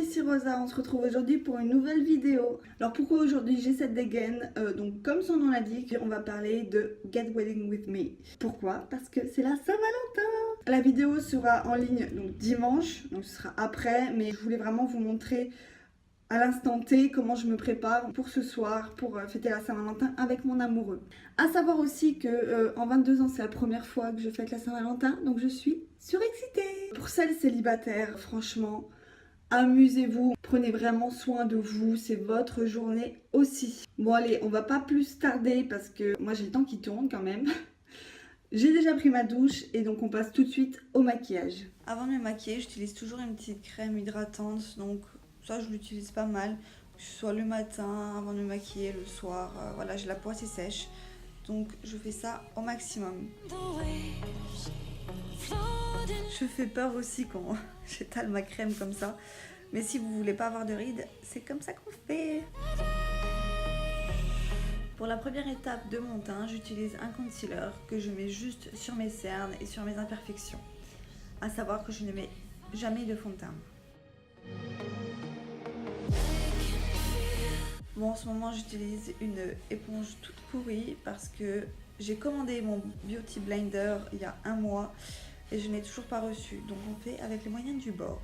ici Rosa, on se retrouve aujourd'hui pour une nouvelle vidéo. Alors pourquoi aujourd'hui j'ai cette dégaine donc comme son nom l'indique, on va parler de Get Wedding With Me. Pourquoi? Parce que c'est la Saint-Valentin. La vidéo sera en ligne donc dimanche, donc ce sera après, mais je voulais vraiment vous montrer à l'instant T comment je me prépare pour ce soir, pour fêter la Saint-Valentin avec mon amoureux. À savoir aussi que en 22 ans c'est la première fois que je fête la Saint-Valentin, donc je suis surexcitée. Pour celles célibataires, franchement, amusez-vous, prenez vraiment soin de vous, c'est votre journée aussi. Bon allez, on va pas plus tarder parce que moi j'ai le temps qui tourne quand même. J'ai déjà pris ma douche et donc on passe tout de suite au maquillage. Avant de me maquiller, j'utilise toujours une petite crème hydratante, donc ça je l'utilise pas mal, que ce soit le matin, avant de me maquiller, le soir, voilà, j'ai la peau assez sèche, donc je fais ça au maximum. Je fais peur aussi quand j'étale ma crème comme ça, mais si vous voulez pas avoir de rides, c'est comme ça qu'on fait. Pour la première étape de mon teint, j'utilise un concealer que je mets juste sur mes cernes et sur mes imperfections. À savoir que je ne mets jamais de fond de teint. Bon, en ce moment, j'utilise une éponge toute pourrie parce que j'ai commandé mon Beauty Blender il y a un mois et je n'ai toujours pas reçu. Donc on fait avec les moyens du bord.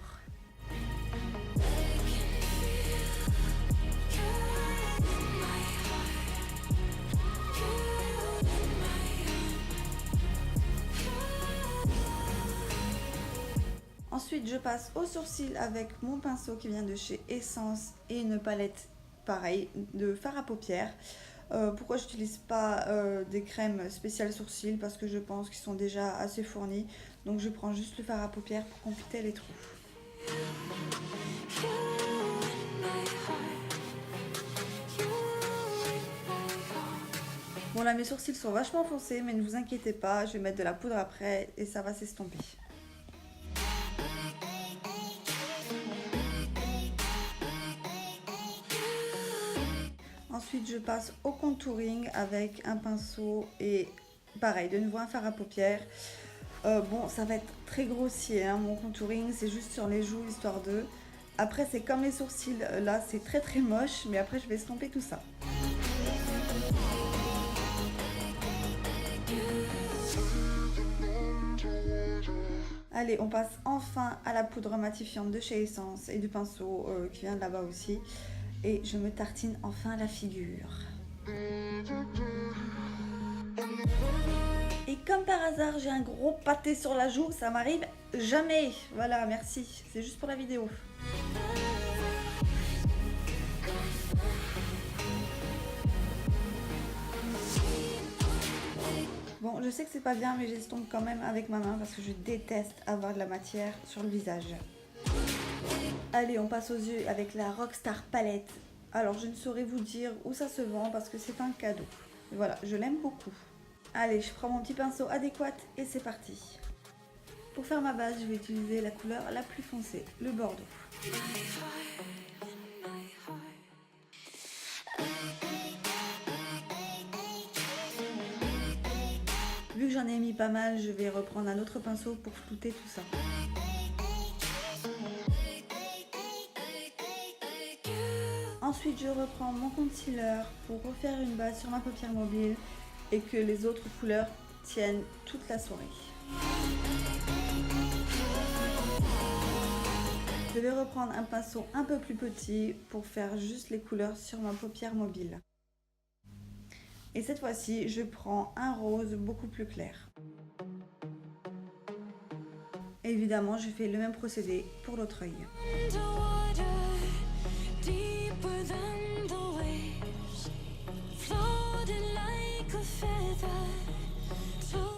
Ensuite, je passe au sourcil avec mon pinceau qui vient de chez Essence et une palette pareil de fard à paupières. Pourquoi je n'utilise pas des crèmes spéciales sourcils? Parce que je pense qu'ils sont déjà assez fournis. Donc je prends juste le fard à paupières pour compléter les trous. Bon là mes sourcils sont vachement foncés mais ne vous inquiétez pas, je vais mettre de la poudre après et ça va s'estomper. Ensuite, je passe au contouring avec un pinceau et pareil, de nouveau un fard à paupières. Bon, ça va être très grossier, hein, mon contouring, c'est juste sur les joues, histoire de... Après, c'est comme les sourcils, là, c'est très très moche, mais après, je vais estomper tout ça. Allez, on passe enfin à la poudre matifiante de chez Essence et du pinceau qui vient de là-bas aussi. Et je me tartine enfin la figure. Et comme par hasard, j'ai un gros pâté sur la joue, ça m'arrive jamais. Voilà, merci, c'est juste pour la vidéo. Bon, je sais que c'est pas bien, mais j'estompe quand même avec ma main parce que je déteste avoir de la matière sur le visage. Allez, on passe aux yeux avec la Rockstar Palette. Alors, je ne saurais vous dire où ça se vend parce que c'est un cadeau. Et voilà, je l'aime beaucoup. Allez, je prends mon petit pinceau adéquat et c'est parti. Pour faire ma base, je vais utiliser la couleur la plus foncée, le bordeaux. Vu que j'en ai mis pas mal, je vais reprendre un autre pinceau pour flouter tout ça. Ensuite, je reprends mon concealer pour refaire une base sur ma paupière mobile et que les autres couleurs tiennent toute la soirée. Je vais reprendre un pinceau un peu plus petit pour faire juste les couleurs sur ma paupière mobile. Et cette fois-ci, je prends un rose beaucoup plus clair. Et évidemment, je fais le même procédé pour l'autre œil.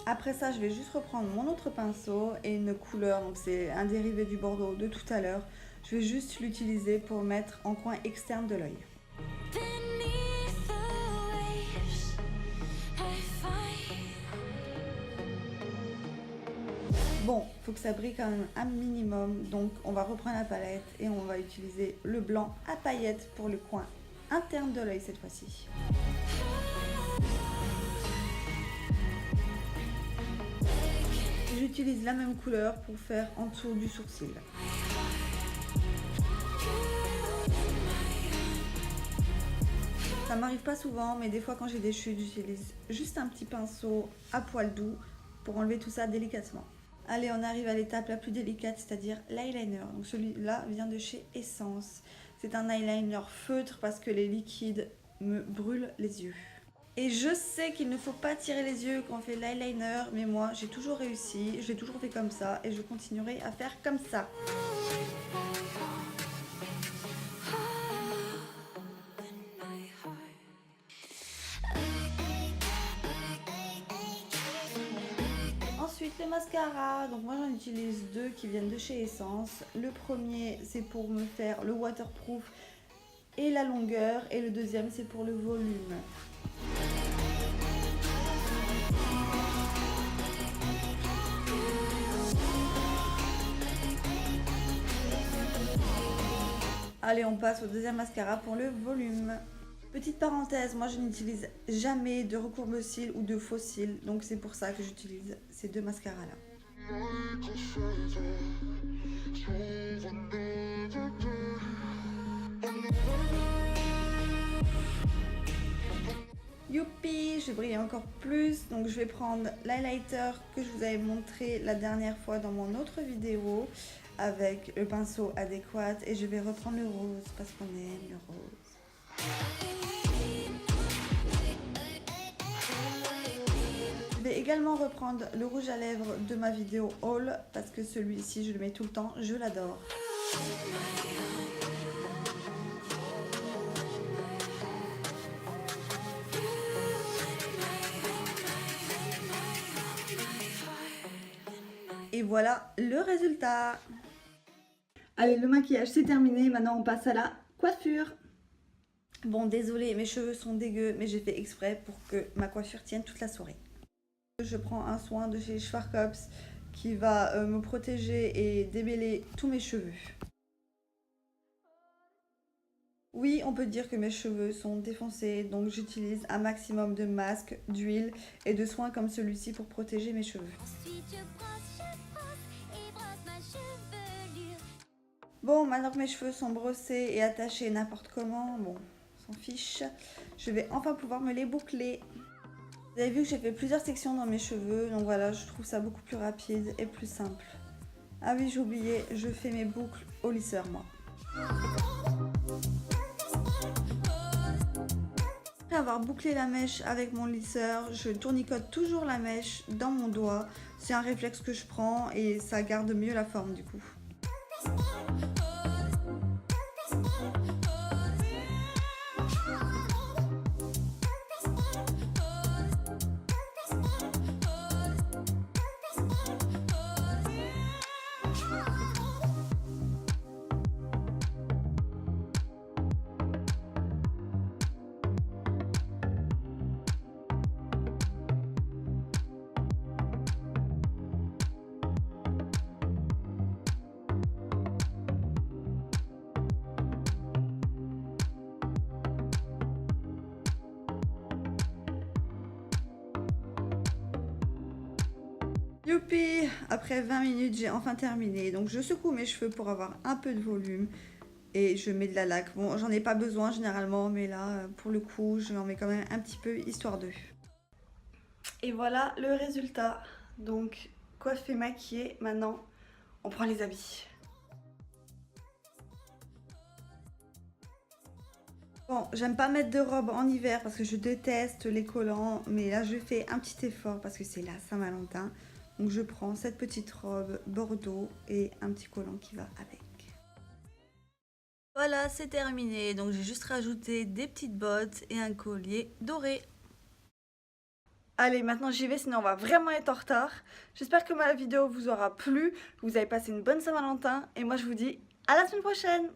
Après ça, je vais juste reprendre mon autre pinceau et une couleur, donc c'est un dérivé du bordeaux de tout à l'heure. Je vais juste l'utiliser pour mettre en coin externe de l'œil. Bon, il faut que ça brille quand même un minimum, donc on va reprendre la palette et on va utiliser le blanc à paillettes pour le coin interne de l'œil cette fois-ci. J'utilise la même couleur pour faire en dessous du sourcil. Ça m'arrive pas souvent, mais des fois quand j'ai des chutes, j'utilise juste un petit pinceau à poil doux pour enlever tout ça délicatement. Allez, on arrive à l'étape la plus délicate, c'est-à-dire l'eyeliner. Donc celui-là vient de chez Essence. C'est un eyeliner feutre parce que les liquides me brûlent les yeux. Et je sais qu'il ne faut pas tirer les yeux quand on fait l'eyeliner, mais moi j'ai toujours réussi, je l'ai toujours fait comme ça et je continuerai à faire comme ça. Ensuite le mascara, donc moi j'en utilise deux qui viennent de chez Essence. Le premier c'est pour me faire le waterproof et la longueur, et le deuxième c'est pour le volume. Allez, on passe au deuxième mascara pour le volume. Petite parenthèse, moi je n'utilise jamais de recourbe-cils ou de faux cils, donc c'est pour ça que j'utilise ces deux mascaras là. Youpi, je brille encore plus, donc je vais prendre l'highlighter que je vous avais montré la dernière fois dans mon autre vidéo avec le pinceau adéquat, et je vais reprendre le rose parce qu'on aime le rose. Je vais également reprendre le rouge à lèvres de ma vidéo haul parce que celui-ci je le mets tout le temps, je l'adore. Et voilà le résultat. Allez, le maquillage c'est terminé, maintenant on passe à la coiffure. Bon, désolé, mes cheveux sont dégueux, mais j'ai fait exprès pour que ma coiffure tienne toute la soirée. Je prends un soin de chez Schwarzkopf qui va me protéger et démêler tous mes cheveux. Oui, on peut dire que mes cheveux sont défoncés, donc j'utilise un maximum de masques, d'huile et de soins comme celui-ci pour protéger mes cheveux. Bon, maintenant que mes cheveux sont brossés et attachés n'importe comment, bon, on s'en fiche, je vais enfin pouvoir me les boucler. Vous avez vu que j'ai fait plusieurs sections dans mes cheveux, donc voilà, je trouve ça beaucoup plus rapide et plus simple. Ah oui, j'ai oublié, je fais mes boucles au lisseur, moi. Après avoir bouclé la mèche avec mon lisseur, je tournicote toujours la mèche dans mon doigt. C'est un réflexe que je prends et ça garde mieux la forme du coup. Youpi! Après 20 minutes, j'ai enfin terminé. Donc je secoue mes cheveux pour avoir un peu de volume. Et je mets de la laque. Bon, j'en ai pas besoin généralement, mais là, pour le coup, je m'en mets quand même un petit peu, histoire d'eux. Et voilà le résultat. Donc, coiffé, maquillé. Maintenant, on prend les habits. Bon, j'aime pas mettre de robe en hiver parce que je déteste les collants. Mais là, je fais un petit effort parce que c'est la Saint-Valentin. Donc je prends cette petite robe bordeaux et un petit collant qui va avec. Voilà, c'est terminé. Donc j'ai juste rajouté des petites bottes et un collier doré. Allez, maintenant j'y vais, sinon on va vraiment être en retard. J'espère que ma vidéo vous aura plu, que vous avez passé une bonne Saint-Valentin. Et moi je vous dis à la semaine prochaine.